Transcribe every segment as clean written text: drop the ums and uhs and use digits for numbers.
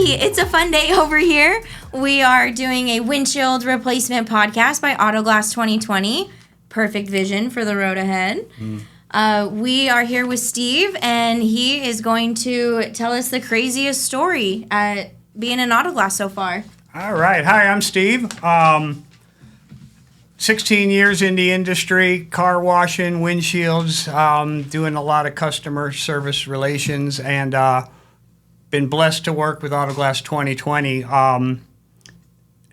Hey, it's a fun day over here. We are doing a windshield replacement podcast by Autoglass 2020. Perfect vision for the road ahead. We are here with Steve, and he is going to tell us the craziest story at being in Autoglass so far. All right. Hi, I'm Steve. 16 years in the industry, car washing, windshields, doing a lot of customer service relations, and been blessed to work with Autoglass 2020.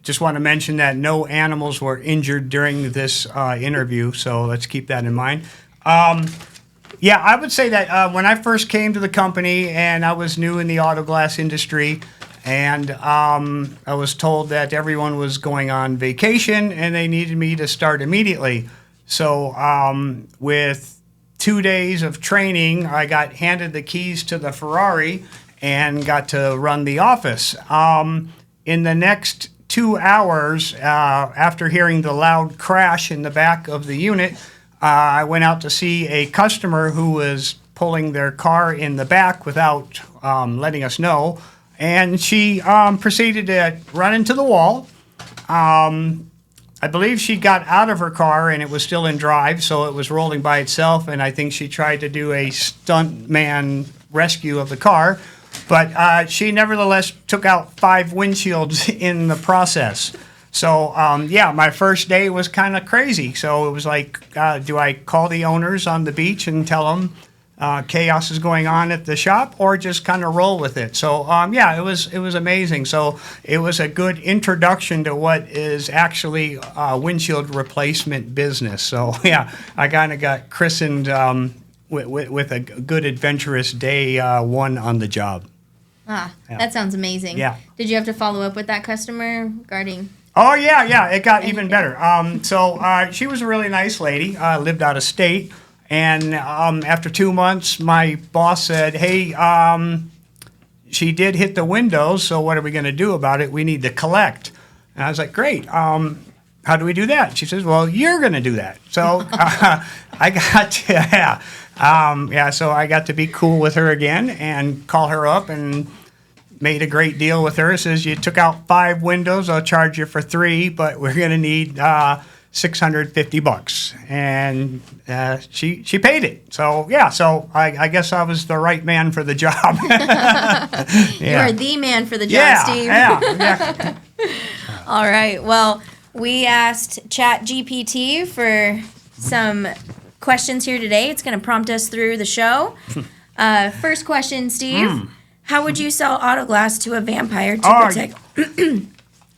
Just want to mention that no animals were injured during this interview, so let's keep that in mind. Yeah, I would say that when I first came to the company and I was new in the Autoglass industry, and I was told that everyone was going on vacation and they needed me to start immediately. So with 2 days of training, I got handed the keys to the Ferrari and got to run the office. In the next 2 hours, after hearing the loud crash in the back of the unit, I went out to see a customer who was pulling their car in the back without letting us know. And she proceeded to run into the wall. I believe she got out of her car and it was still in drive, so it was rolling by itself. And I think she tried to do a stuntman rescue of the car. But she nevertheless took out 5 windshields in the process. So, yeah, my first day was kind of crazy. So it was like, do I call the owners on the beach and tell them chaos is going on at the shop, or just kind of roll with it? So, yeah, it was amazing. So it was a good introduction to what is actually windshield replacement business. So, yeah, I kind of got christened with a good adventurous day one on the job. Yeah. That sounds amazing. Yeah. Did you have to follow up with that customer regarding... Oh, yeah, it got even better. So she was a really nice lady, lived out of state, and after 2 months, my boss said, hey, she did hit the windows, so what are we going to do about it? We need to collect. And I was like, great. How do we do that? She says, well, you're going to do that. So I got to, so I got to be cool with her again and call her up and made a great deal with her. Says, you took out 5 windows, I'll charge you for 3, but we're going to need $650. And she paid it. So, yeah, so I guess I was the right man for the job. Yeah. You are the man for the job, Steve. Yeah. All right. Well, we asked ChatGPT for some questions here today. It's going to prompt us through the show. First question, Steve. How would you sell Autoglass to a vampire to protect?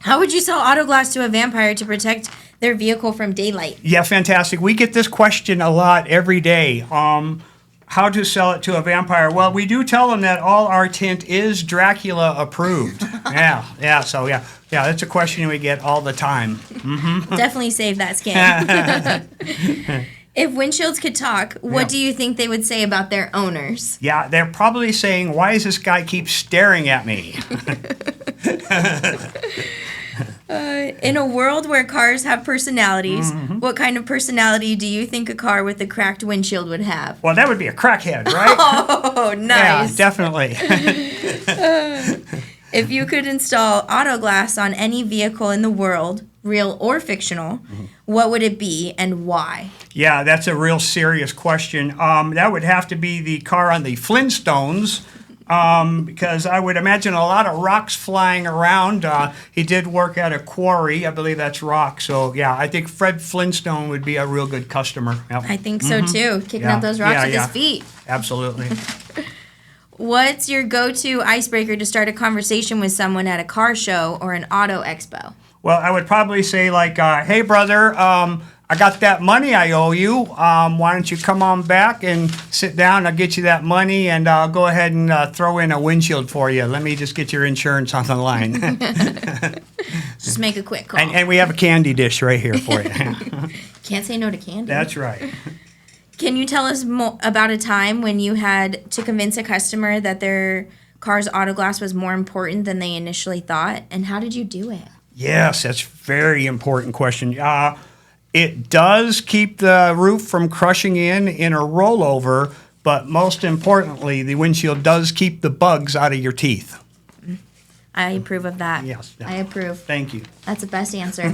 How would you sell Autoglass to a vampire to protect their vehicle from daylight? Yeah, fantastic. We get this question a lot every day. How to sell it to a vampire? Well, we do tell them that all our tint is Dracula approved. So that's a question we get all the time. Definitely save that skin. If windshields could talk, what do you think they would say about their owners? Yeah, they're probably saying, why does this guy keep staring at me? In a world where cars have personalities, what kind of personality do you think a car with a cracked windshield would have? Well, that would be a crackhead, right? Oh, nice. Yeah, definitely. If you could install Autoglass on any vehicle in the world, real or fictional, what would it be and why? Yeah, that's a real serious question. That would have to be the car on the Flintstones, because I would imagine a lot of rocks flying around. He did work at a quarry. I believe that's rock. So, yeah, I think Fred Flintstone would be a real good customer. Yep. I think so, too. Kicking out those rocks with his feet. Absolutely. What's your go-to icebreaker to start a conversation with someone at a car show or an auto expo? Well, I would probably say, like, hey, brother, I got that money I owe you. Why don't you come on back and sit down? I'll get you that money, and I'll go ahead and throw in a windshield for you. Let me just get your insurance on the line. Just make a quick call. And we have a candy dish right here for you. Can't say no to candy. That's right. Can you tell us about a time when you had to convince a customer that their car's Autoglass was more important than they initially thought, and how did you do it? Yes, that's a very important question. It does keep the roof from crushing in a rollover, but most importantly, the windshield does keep the bugs out of your teeth. I approve of that. Yes. I approve. Thank you. That's the best answer.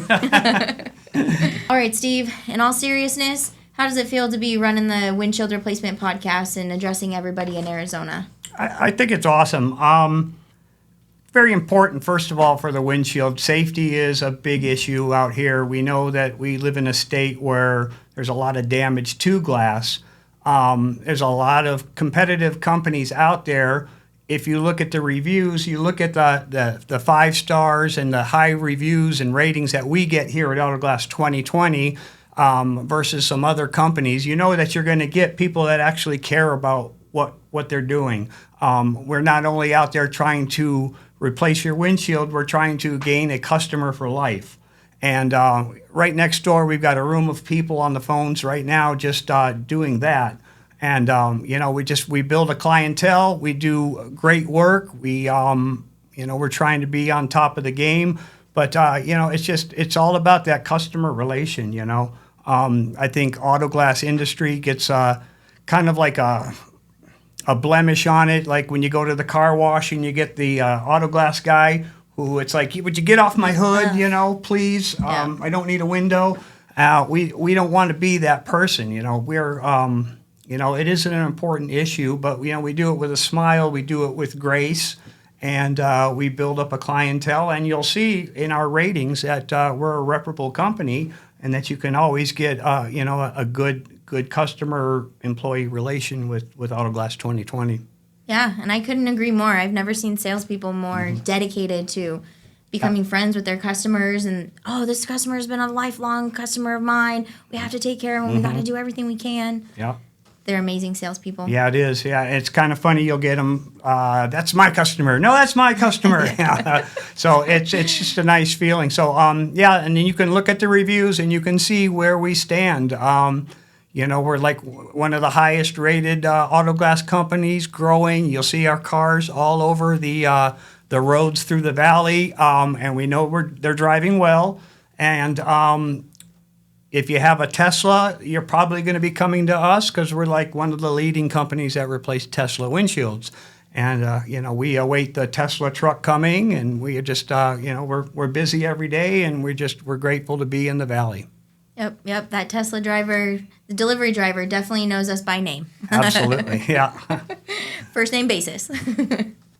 All right, Steve, in all seriousness, how does it feel to be running the windshield replacement podcast and addressing everybody in Arizona? I think it's awesome. Very important, first of all, for the windshield. Safety is a big issue out here. We know that we live in a state where there's a lot of damage to glass. There's a lot of competitive companies out there. If you look at the reviews, you look at the 5 stars and the high reviews and ratings that we get here at Autoglass 2020 versus some other companies, you know that you're going to get people that actually care about what they're doing. We're not only out there trying to replace your windshield, we're trying to gain a customer for life. And right next door, we've got a room of people on the phones right now just doing that. And, we build a clientele. We do great work. We're trying to be on top of the game. But, it's all about that customer relation, I think Autoglass industry gets kind of like a blemish on it. Like when you go to the car wash and you get the Autoglass guy who it's like, would you get off my hood, please? Yeah. I don't need a window. We don't want to be that person, We're, it isn't an important issue, but, we do it with a smile. We do it with grace. And we build up a clientele. And you'll see in our ratings that we're a reputable company and that you can always get, a good customer-employee relation with Autoglass 2020. Yeah, and I couldn't agree more. I've never seen salespeople more dedicated to becoming friends with their customers and, this customer has been a lifelong customer of mine. We have to take care of them. We got to do everything we can. Yeah. They're amazing salespeople. Yeah, it is. Yeah, it's kind of funny. You'll get them, that's my customer. No, that's my customer. So it's just a nice feeling. So, and then you can look at the reviews and you can see where we stand. We're like one of the highest rated Autoglass companies growing. You'll see our cars all over the roads through the valley, and we know they're driving well. And if you have a Tesla, you're probably going to be coming to us because we're like one of the leading companies that replace Tesla windshields. And, we await the Tesla truck coming, and we are just, we're busy every day, and we're grateful to be in the valley. Yep. That Tesla driver, the delivery driver, definitely knows us by name. Absolutely, yeah. First name basis.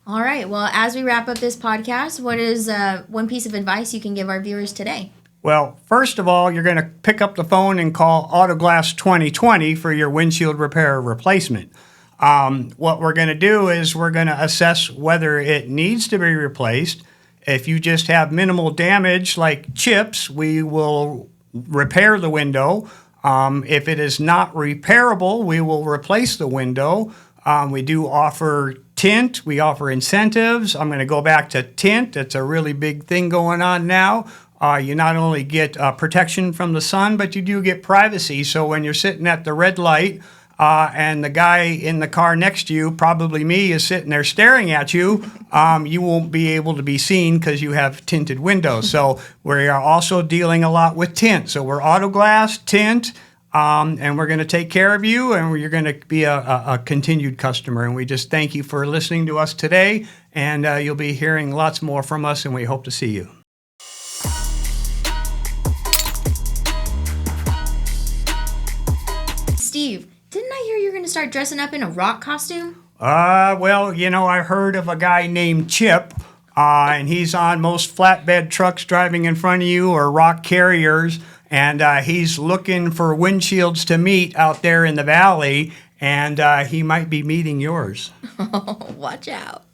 All right. Well, as we wrap up this podcast, what is one piece of advice you can give our viewers today? Well, first of all, you're going to pick up the phone and call Autoglass 2020 for your windshield repair or replacement. What we're going to do is we're going to assess whether it needs to be replaced. If you just have minimal damage like chips, we will repair the window. If it is not repairable, we will replace the window. We do offer tint. We offer incentives. I'm going to go back to tint. It's a really big thing going on now. You not only get protection from the sun, but you do get privacy. So when you're sitting at the red light and the guy in the car next to you, probably me, is sitting there staring at you, you won't be able to be seen because you have tinted windows. So we are also dealing a lot with tint. So we're Autoglass, tint, and we're going to take care of you, and you're going to be a continued customer. And we just thank you for listening to us today, and you'll be hearing lots more from us, and we hope to see you. Steve, didn't I hear you're going to start dressing up in a rock costume? Well, I heard of a guy named Chip, and he's on most flatbed trucks driving in front of you or rock carriers, and he's looking for windshields to meet out there in the valley, and he might be meeting yours. Oh, watch out.